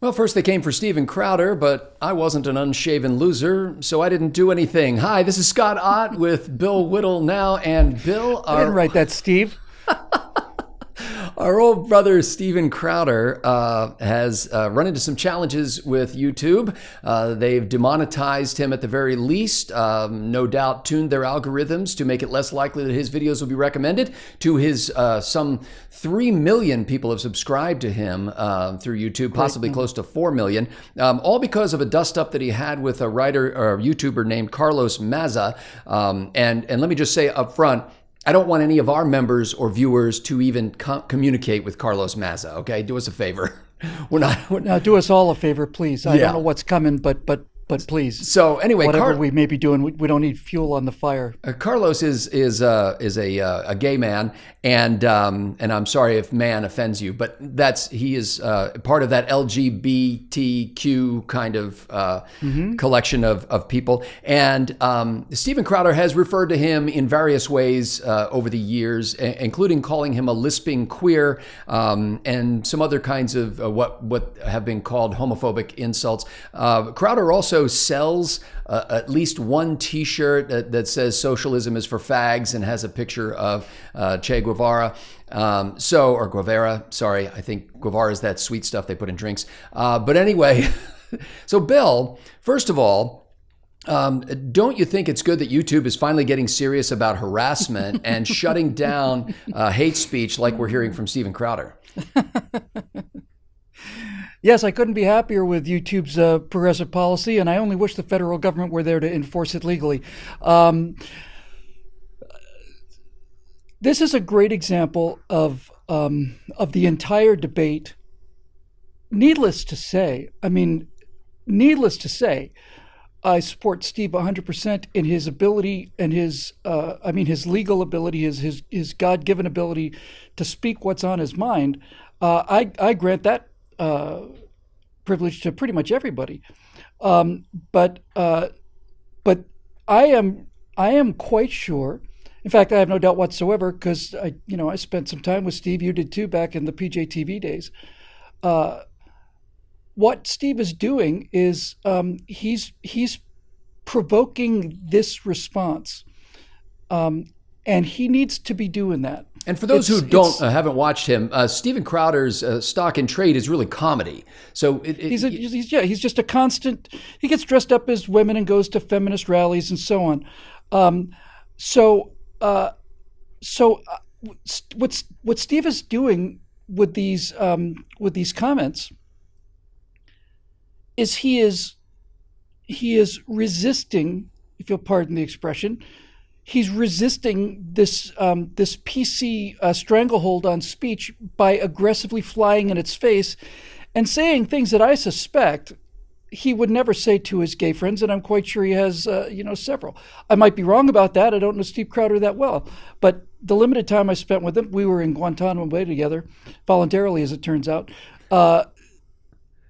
Well, first they came for Steven Crowder, but I wasn't an unshaven loser, so I didn't do anything. Hi, this is Scott Ott with Bill Whittle now, and Bill, I didn't write that, Steve. our old brother Steven Crowder has run into some challenges with YouTube. They've demonetized him at the very least, no doubt tuned their algorithms to make it less likely that his videos will be recommended to his some 3 million people have subscribed to him through YouTube, possibly close to 4 million, all because of a dust-up that he had with a writer or YouTuber named Carlos Maza. And let me just say up front, I don't want any of our members or viewers to even communicate with Carlos Maza, okay? Do us a favor. Now, do us all a favor, please. I don't know what's coming, but please. So anyway, whatever we may be doing, we don't need fuel on the fire. Carlos is a gay man, and I'm sorry if man offends you, but he is part of that LGBTQ kind of collection of people. And Steven Crowder has referred to him in various ways over the years, including calling him a lisping queer and some other kinds of what have been called homophobic insults. Crowder also sells at least one T-shirt that says "Socialism is for fags" and has a picture of Che Guevara. Or Guevara, sorry, I think Guevara is that sweet stuff they put in drinks. But anyway, so Bill, first of all, don't you think it's good that YouTube is finally getting serious about harassment and shutting down hate speech like we're hearing from Steven Crowder? Yes, I couldn't be happier with YouTube's progressive policy, and I only wish the federal government were there to enforce it legally. This is a great example of the entire debate. Needless to say, I support Steve 100% in his ability and his legal ability, his God-given ability to speak what's on his mind. I grant that privilege to pretty much everybody, but I am quite sure. In fact, I have no doubt whatsoever, because I spent some time with Steve. You did too, back in the PJTV days. What Steve is doing is he's provoking this response, and he needs to be doing that. And for those who haven't watched him, Steven Crowder's stock in trade is really comedy. So he's just a constant. He gets dressed up as women and goes to feminist rallies and so on. What Steve is doing with these comments is he is resisting, if you'll pardon the expression. He's resisting this PC stranglehold on speech by aggressively flying in its face and saying things that I suspect he would never say to his gay friends, and I'm quite sure he has several. I might be wrong about that. I don't know Steve Crowder that well, but the limited time I spent with him, we were in Guantanamo Bay together, voluntarily as it turns out.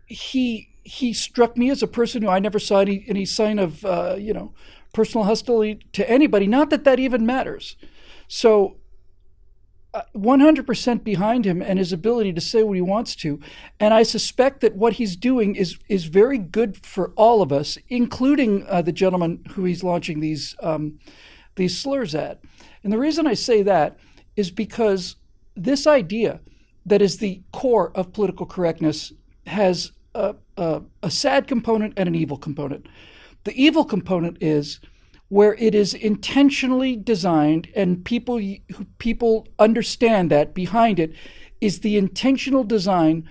He struck me as a person who I never saw any sign of personal hostility to anybody, not that even matters. So 100% behind him and his ability to say what he wants to. And I suspect that what he's doing is very good for all of us, including the gentleman who he's launching these slurs at. And the reason I say that is because this idea that is the core of political correctness has a sad component and an evil component. The evil component is where it is intentionally designed, and people understand that behind it is the intentional design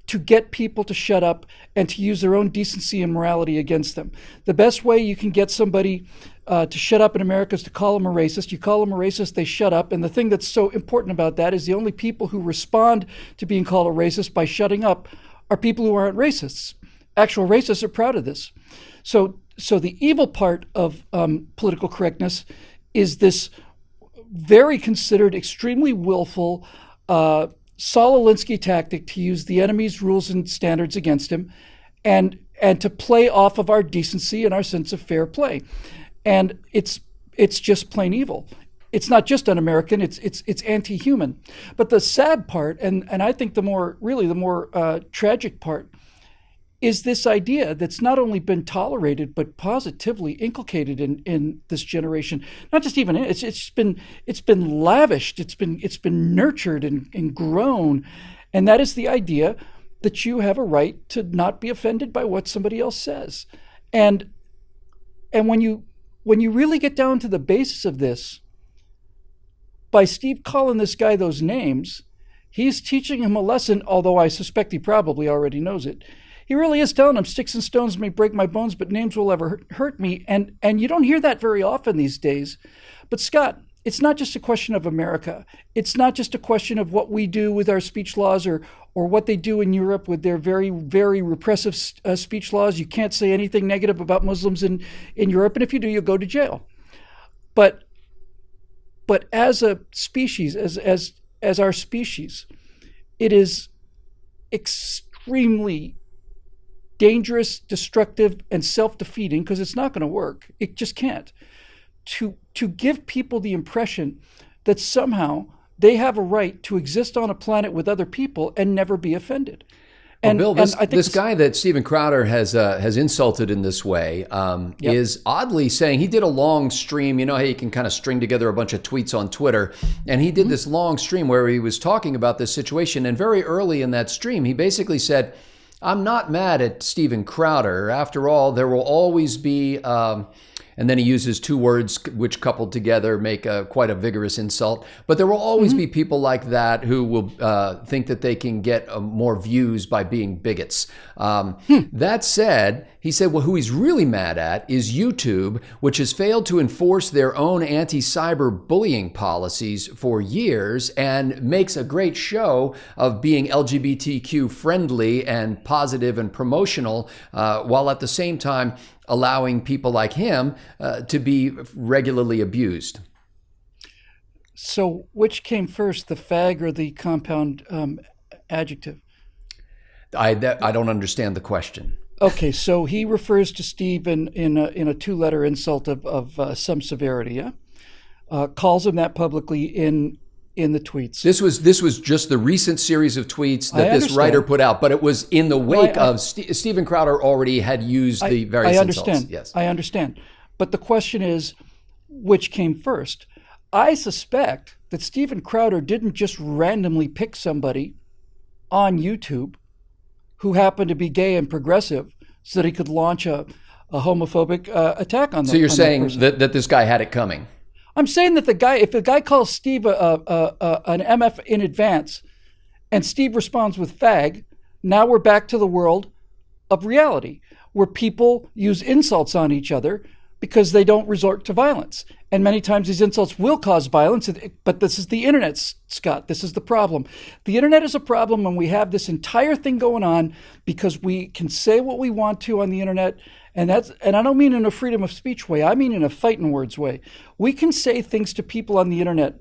to get people to shut up and to use their own decency and morality against them. The best way you can get somebody to shut up in America is to call them a racist. You call them a racist, they shut up. And the thing that's so important about that is the only people who respond to being called a racist by shutting up are people who aren't racists. Actual racists are proud of this. So the evil part of political correctness is this very considered, extremely willful Saul Alinsky tactic to use the enemy's rules and standards against him, and to play off of our decency and our sense of fair play. And it's just plain evil. It's not just un-American, it's anti-human. But the sad part, and I think the more tragic part, is this idea that's not only been tolerated but positively inculcated in this generation. Not just even it's been lavished, it's been nurtured and grown, and that is the idea that you have a right to not be offended by what somebody else says. And when you really get down to the basis of this, by Steve calling this guy those names, he's teaching him a lesson, although I suspect he probably already knows it. He really is telling him, sticks and stones may break my bones, but names will ever hurt me. And you don't hear that very often these days. But Scott, it's not just a question of America. It's not just a question of what we do with our speech laws or what they do in Europe with their very, very repressive speech laws. You can't say anything negative about Muslims in Europe, and if you do, you'll go to jail. But as a species, as our species, it is extremely dangerous, destructive, and self-defeating, because it's not going to work. It just can't. To give people the impression that somehow they have a right to exist on a planet with other people and never be offended. And Bill, this guy that Steven Crowder has insulted in this way is oddly saying, he did a long stream. You know how you can kind of string together a bunch of tweets on Twitter, and he did this long stream where he was talking about this situation. And very early in that stream, he basically said, "I'm not mad at Steven Crowder. After all, there will always be," and then he uses two words which coupled together make quite a vigorous insult. But there will always be people like that who will think that they can get more views by being bigots. That said, he said, well, who he's really mad at is YouTube, which has failed to enforce their own anti-cyber bullying policies for years and makes a great show of being LGBTQ friendly and positive and promotional, while at the same time allowing people like him to be regularly abused. So which came first, the fag or the compound adjective? I don't understand the question. Okay, so he refers to Steve in a two-letter insult of some severity, yeah? Calls him that publicly in the tweets. This was just the recent series of tweets that this writer put out, but it was in the wake of Steven Crowder already had used the various insults. Yes, I understand. But the question is, which came first? I suspect that Steven Crowder didn't just randomly pick somebody on YouTube who happened to be gay and progressive so that he could launch a homophobic attack on them. So you're saying that this guy had it coming? I'm saying that if the guy calls Steve an MF in advance and Steve responds with fag, now we're back to the world of reality where people use insults on each other because they don't resort to violence. And many times these insults will cause violence, but this is the internet, Scott. This is the problem. The internet is a problem when we have this entire thing going on because we can say what we want to on the internet. And I don't mean in a freedom of speech way. I mean in a fighting words way. We can say things to people on the internet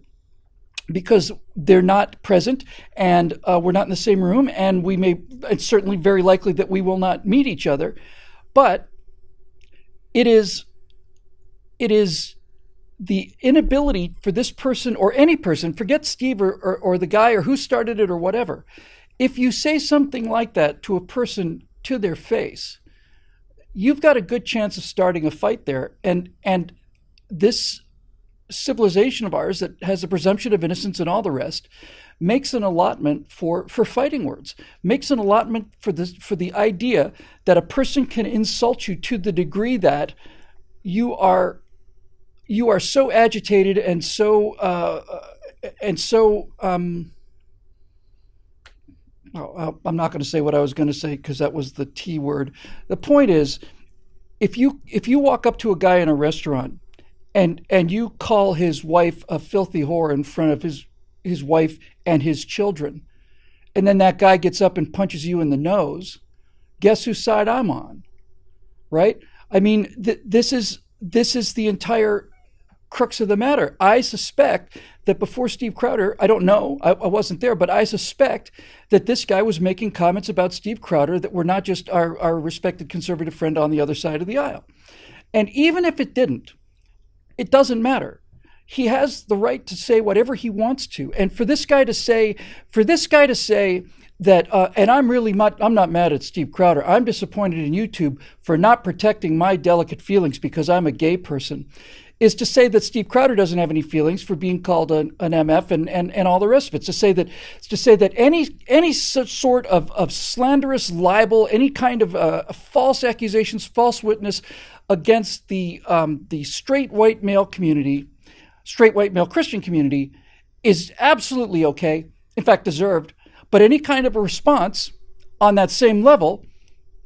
because they're not present and we're not in the same room, and it's certainly very likely that we will not meet each other. But it is the inability for this person or any person, forget Steve or the guy or who started it or whatever. If you say something like that to a person to their face, you've got a good chance of starting a fight there. And this civilization of ours that has a presumption of innocence and all the rest makes an allotment for fighting words, makes an allotment for the idea that a person can insult you to the degree that you are so agitated and so I'm not going to say what I was going to say because that was the T word. The point is, if you walk up to a guy in a restaurant and you call his wife a filthy whore in front of his wife and his children, and then that guy gets up and punches you in the nose, guess whose side I'm on, right? I mean, this is the entire crux of the matter. I suspect that before Steve Crowder, I don't know, I wasn't there, but I suspect that this guy was making comments about Steve Crowder that were not just our respected conservative friend on the other side of the aisle. And even if it didn't, it doesn't matter. He has the right to say whatever he wants to. And for this guy to say that, and I'm not mad at Steve Crowder. I'm disappointed in YouTube for not protecting my delicate feelings because I'm a gay person, is to say that Steve Crowder doesn't have any feelings for being called an MF and all the rest of it. It's to say that any sort of slanderous libel, any kind of false accusations, false witness against the straight white male Christian community is absolutely okay, in fact deserved. But any kind of a response on that same level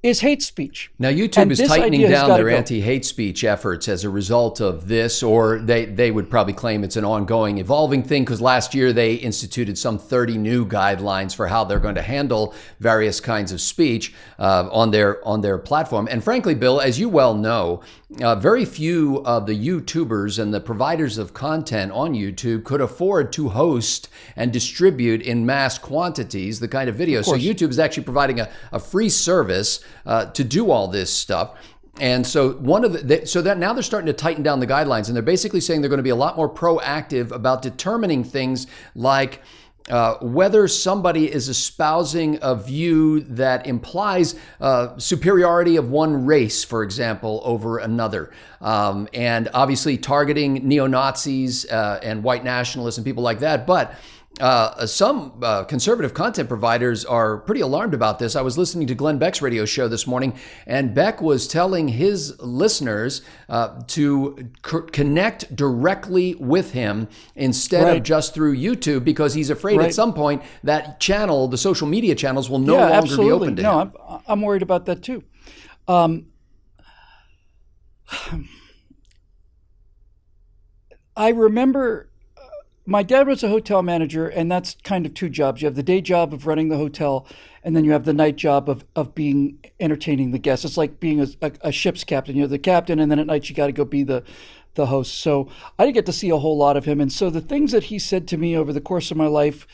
is hate speech. Now, YouTube is tightening down their anti-hate speech efforts as a result of this, or they would probably claim it's an ongoing, evolving thing, because last year they instituted some 30 new guidelines for how they're going to handle various kinds of speech on their platform. And frankly, Bill, as you well know, very few of the YouTubers and the providers of content on YouTube could afford to host and distribute in mass quantities the kind of videos. So YouTube is actually providing a free service to do all this stuff. And so now they're starting to tighten down the guidelines, and they're basically saying they're going to be a lot more proactive about determining things like whether somebody is espousing a view that implies superiority of one race, for example, over another. And obviously targeting neo-Nazis and white nationalists and people like that. But some conservative content providers are pretty alarmed about this. I was listening to Glenn Beck's radio show this morning, and Beck was telling his listeners to connect directly with him instead of just through YouTube, because he's afraid at some point that channel, the social media channels, will no longer be open to him. I'm worried about that too. I remember my dad was a hotel manager, and that's kind of two jobs. You have the day job of running the hotel, and then you have the night job of entertaining the guests. It's like being a ship's captain. You're the captain, and then at night you got to go be the host. So I didn't get to see a whole lot of him. And so the things that he said to me over the course of my life,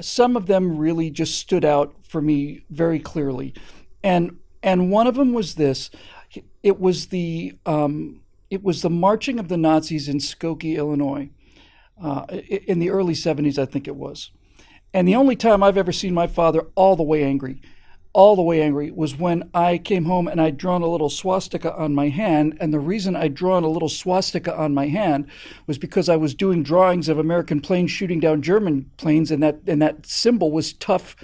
some of them really just stood out for me very clearly. And one of them was this. It was the marching of the Nazis in Skokie, Illinois. In the early 70s, I think it was. And the only time I've ever seen my father all the way angry, was when I came home and I'd drawn a little swastika on my hand. And the reason I'd drawn a little swastika on my hand was because I was doing drawings of American planes shooting down German planes, and that symbol was tough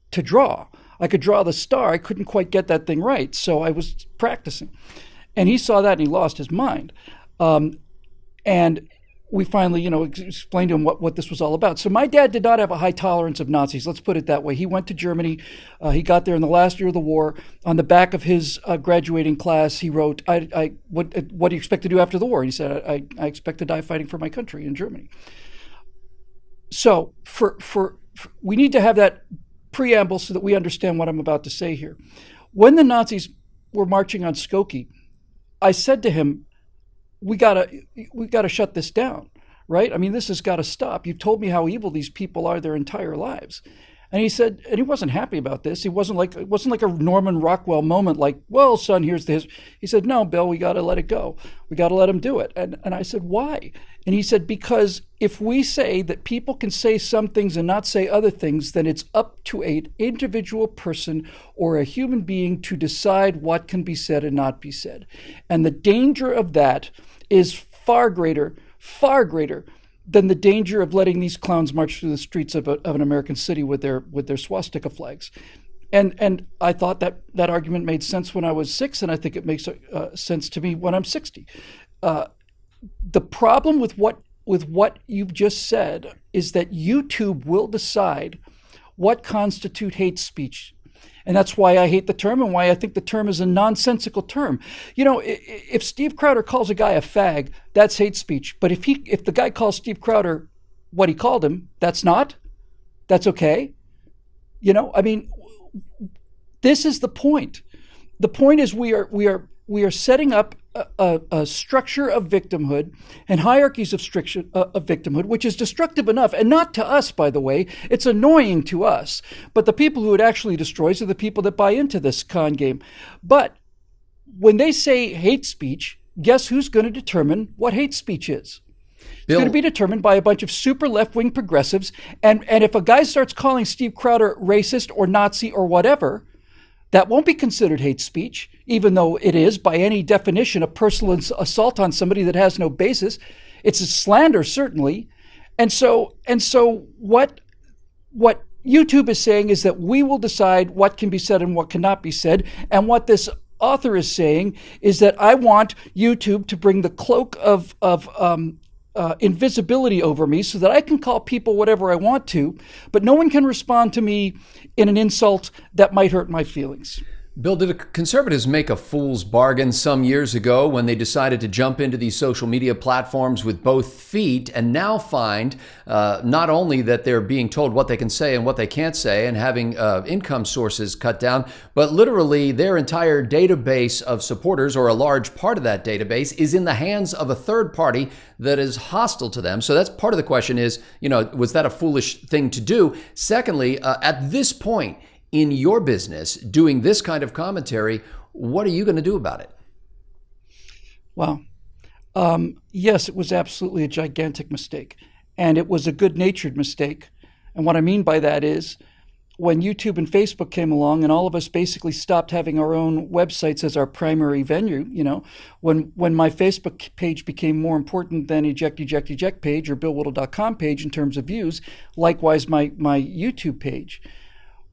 to draw. I could draw the star. I couldn't quite get that thing right. So I was practicing. And he saw that and he lost his mind. And we finally, explained to him what this was all about. So my dad did not have a high tolerance of Nazis. Let's put it that way. He went to Germany. He got there in the last year of the war. On the back of his graduating class, he wrote, what do you expect to do after the war? And he said, I expect to die fighting for my country in Germany. So we need to have that preamble so that we understand what I'm about to say here. When the Nazis were marching on Skokie, I said to him, we gotta shut this down, right? I mean, this has got to stop. You've told me how evil these people are their entire lives. And he said, and he wasn't happy about this. It wasn't like a Norman Rockwell moment, like, well, son, here's the history. He said, no, Bill, we got to let it go. We got to let him do it. And I said, why? And he said, because if we say that people can say some things and not say other things, then it's up to an individual person or a human being to decide what can be said and not be said. And the danger of that is far greater than the danger of letting these clowns march through the streets of an American city with their swastika flags. And I thought that argument made sense when I was 6, and I think it makes sense to me when I'm 60. The problem with what you've just said is that YouTube will decide what constitutes hate speech. And that's why I hate the term and why I think the term is a nonsensical term. If Steve Crowder calls a guy a fag, that's hate speech. But if the guy calls Steve Crowder what he called him, that's okay. This is the point. The point is we are setting up a structure of victimhood and hierarchies of victimhood, which is destructive enough, and not to us, by the way. It's annoying to us, but the people who it actually destroys are the people that buy into this con game. But when they say hate speech, guess who's going to determine what hate speech is? It's going to be determined by a bunch of super left-wing progressives. And if a guy starts calling Steve Crowder racist or Nazi or whatever, that won't be considered hate speech, even though it is, by any definition, a personal assault on somebody that has no basis. It's a slander, certainly. And so what YouTube is saying is that we will decide what can be said and what cannot be said. And what this author is saying is that I want YouTube to bring the cloak of invisibility over me so that I can call people whatever I want to, but no one can respond to me in an insult that might hurt my feelings. Bill, did the conservatives make a fool's bargain some years ago when they decided to jump into these social media platforms with both feet and now find not only that they're being told what they can say and what they can't say and having income sources cut down, but literally their entire database of supporters, or a large part of that database, is in the hands of a third party that is hostile to them? So that's part of the question is, was that a foolish thing to do? Secondly, at this point, in your business, doing this kind of commentary, what are you going to do about it? Well, yes, it was absolutely a gigantic mistake. And it was a good-natured mistake. And what I mean by that is when YouTube and Facebook came along and all of us basically stopped having our own websites as our primary venue, when my Facebook page became more important than eject page or BillWhittle.com page in terms of views, likewise my YouTube page.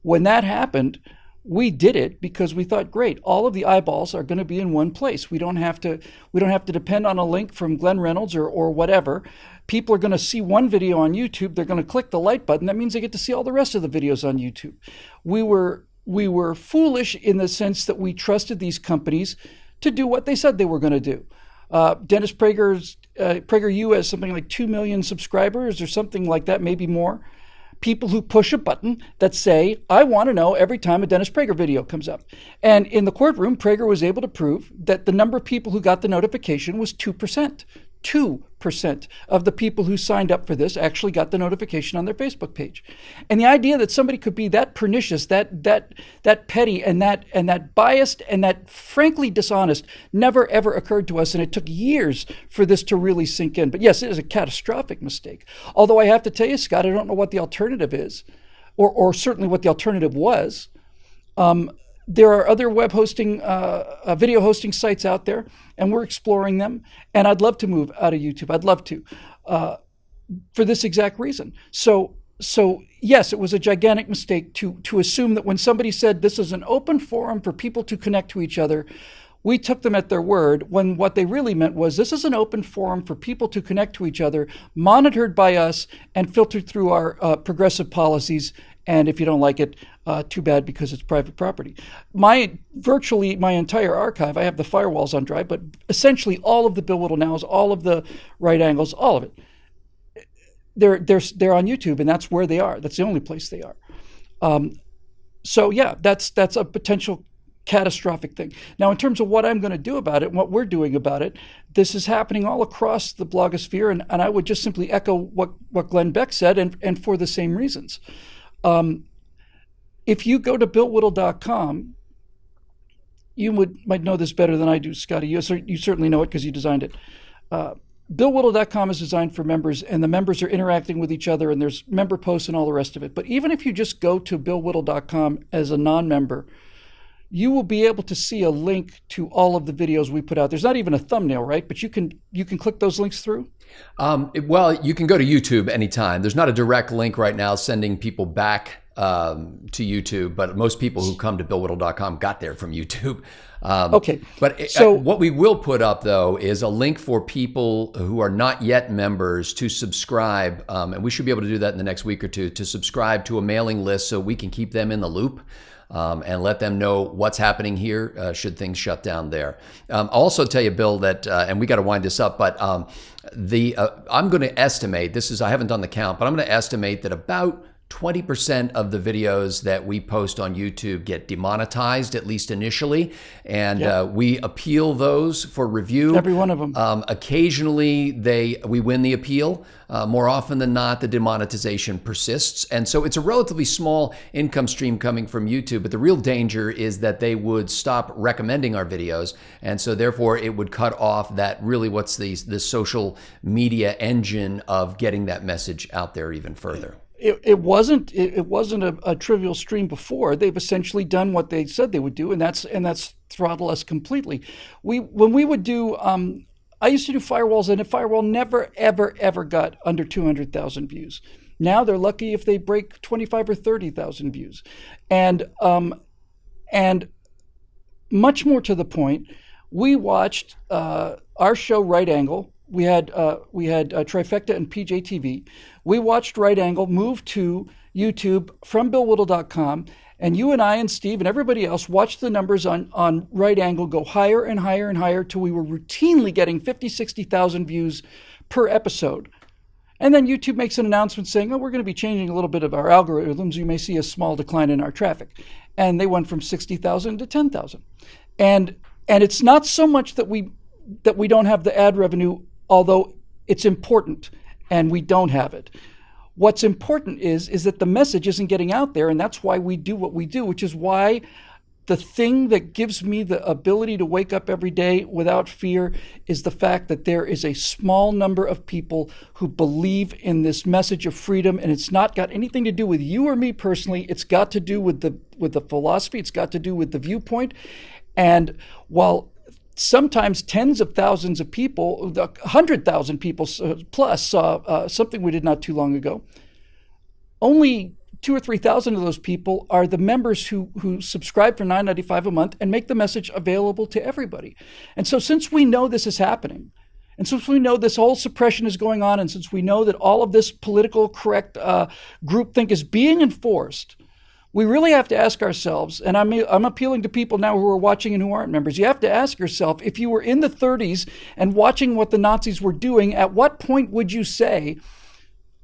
When that happened, we did it because we thought, great, all of the eyeballs are going to be in one place. We don't have to depend on a link from Glenn Reynolds or whatever. People are going to see one video on YouTube. They're going to click the like button. That means they get to see all the rest of the videos on YouTube. We were foolish in the sense that we trusted these companies to do what they said they were going to do. Dennis PragerU has something like 2 million subscribers or something like that, maybe more. People who push a button that say, I want to know every time a Dennis Prager video comes up. And in the courtroom, Prager was able to prove that the number of people who got the notification was 2%. 2% of the people who signed up for this actually got the notification on their Facebook page. And the idea that somebody could be that pernicious, that petty, and that biased, and that frankly dishonest never ever occurred to us, and it took years for this to really sink in. But yes, it is a catastrophic mistake. Although I have to tell you, Scott, I don't know what the alternative is, or certainly what the alternative was. There are other web hosting, video hosting sites out there, and we're exploring them. And I'd love to move out of YouTube. I'd love to, for this exact reason. So yes, it was a gigantic mistake to assume that when somebody said this is an open forum for people to connect to each other, we took them at their word, when what they really meant was this is an open forum for people to connect to each other, monitored by us and filtered through our progressive policies. And if you don't like it, too bad, because it's private property. Virtually my entire archive, I have the firewalls on drive, but essentially all of the Bill Whittle Nows, all of the right angles, all of it, they're on YouTube, and that's where they are. That's the only place they are. So yeah, that's a potential catastrophic thing. Now, in terms of what I'm going to do about it, and what we're doing about it, this is happening all across the blogosphere, and I would just simply echo what Glenn Beck said, and for the same reasons. If you go to BillWhittle.com, you might know this better than I do, Scotty. You certainly know it because you designed it. BillWhittle.com is designed for members, and the members are interacting with each other, and there's member posts and all the rest of it. But even if you just go to BillWhittle.com as a non-member, you will be able to see a link to all of the videos we put out. There's not even a thumbnail, right? But you can click those links through? Well, you can go to YouTube anytime. There's not a direct link right now sending people back to YouTube, but most people who come to BillWhittle.com got there from YouTube. Okay. But so what we will put up, though, is a link for people who are not yet members to subscribe, and we should be able to do that in the next week or two, to subscribe to a mailing list so we can keep them in the loop. And let them know what's happening here should things shut down there. I'll also tell you, Bill, that, and we got to wind this up, but I'm going to estimate, I haven't done the count, but I'm going to estimate that about 20% of the videos that we post on YouTube get demonetized, at least initially, and we appeal those for review. Every one of them. Occasionally, we win the appeal. More often than not, the demonetization persists. And so it's a relatively small income stream coming from YouTube, but the real danger is that they would stop recommending our videos. And so therefore, it would cut off that really what's the social media engine of getting that message out there even further. It wasn't a trivial stream before. They've essentially done what they said they would do, and that's throttle us completely. When we would do, I used to do firewalls, and a firewall never ever got under 200,000 views. Now they're lucky if they break 25 or 30,000 views, and much more to the point, we watched our show Right Angle. We had Trifecta and PJTV. We watched Right Angle move to YouTube from BillWhittle.com, and you and I and Steve and everybody else watched the numbers on Right Angle go higher and higher and higher till we were routinely getting 50, 60,000 views per episode. And then YouTube makes an announcement saying, oh, we're going to be changing a little bit of our algorithms. You may see a small decline in our traffic. And they went from 60,000 to 10,000. And it's not so much that we don't have the ad revenue, although it's important, and we don't have it. What's important is that the message isn't getting out there, and that's why we do what we do, which is why the thing that gives me the ability to wake up every day without fear is the fact that there is a small number of people who believe in this message of freedom, and it's not got anything to do with you or me personally. It's got to do with the philosophy. It's got to do with the viewpoint. And while sometimes tens of thousands of people, 100,000 people plus saw something we did not too long ago, only 2,000 or 3,000 of those people are the members who subscribe for $9.95 a month and make the message available to everybody. And so since we know this is happening, and since we know this whole suppression is going on, and since we know that all of this political correct groupthink is being enforced, we really have to ask ourselves, and I'm appealing to people now who are watching and who aren't members, you have to ask yourself, if you were in the 30s and watching what the Nazis were doing, at what point would you say,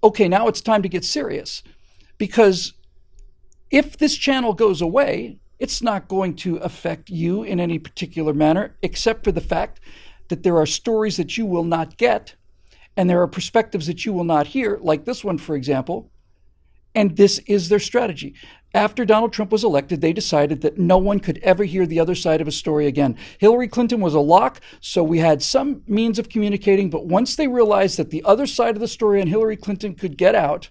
okay, now it's time to get serious? Because if this channel goes away, it's not going to affect you in any particular manner, except for the fact that there are stories that you will not get, and there are perspectives that you will not hear, like this one, for example. And this is their strategy. After Donald Trump was elected, they decided that no one could ever hear the other side of a story again. Hillary Clinton was a lock, so we had some means of communicating. But once they realized that the other side of the story on Hillary Clinton could get out,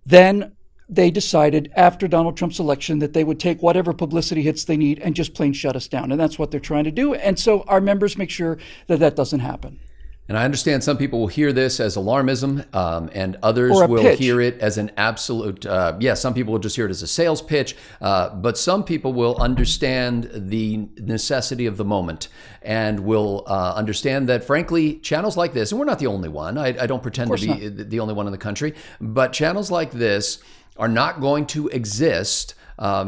then they decided after Donald Trump's election that they would take whatever publicity hits they need and just plain shut us down. And that's what they're trying to do. And so our members make sure that that doesn't happen. And I understand some people will hear this as alarmism, and others will pitch. hear it as an absolute, some people will just hear it as a sales pitch, but some people will understand the necessity of the moment and will understand that, frankly, channels like this, and we're not the only one, I don't pretend to be the only one in the country, but channels like this are not going to exist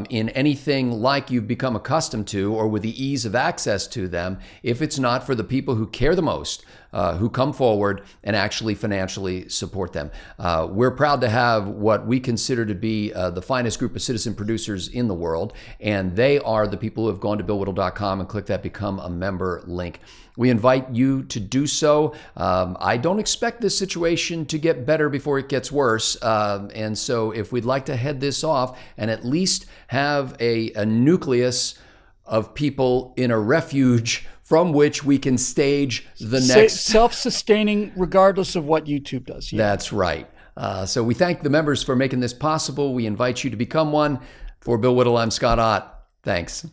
in anything like you've become accustomed to or with the ease of access to them if it's not for the people who care the most, who come forward and actually financially support them. We're proud to have what we consider to be the finest group of citizen producers in the world, and they are the people who have gone to BillWhittle.com and clicked that Become a Member link. We invite you to do so. I don't expect this situation to get better before it gets worse. And so if we'd like to head this off and at least have a nucleus of people in a refuge from which we can stage the next... Self-sustaining regardless of what YouTube does. Yeah. That's right. So we thank the members for making this possible. We invite you to become one. For Bill Whittle, I'm Scott Ott. Thanks.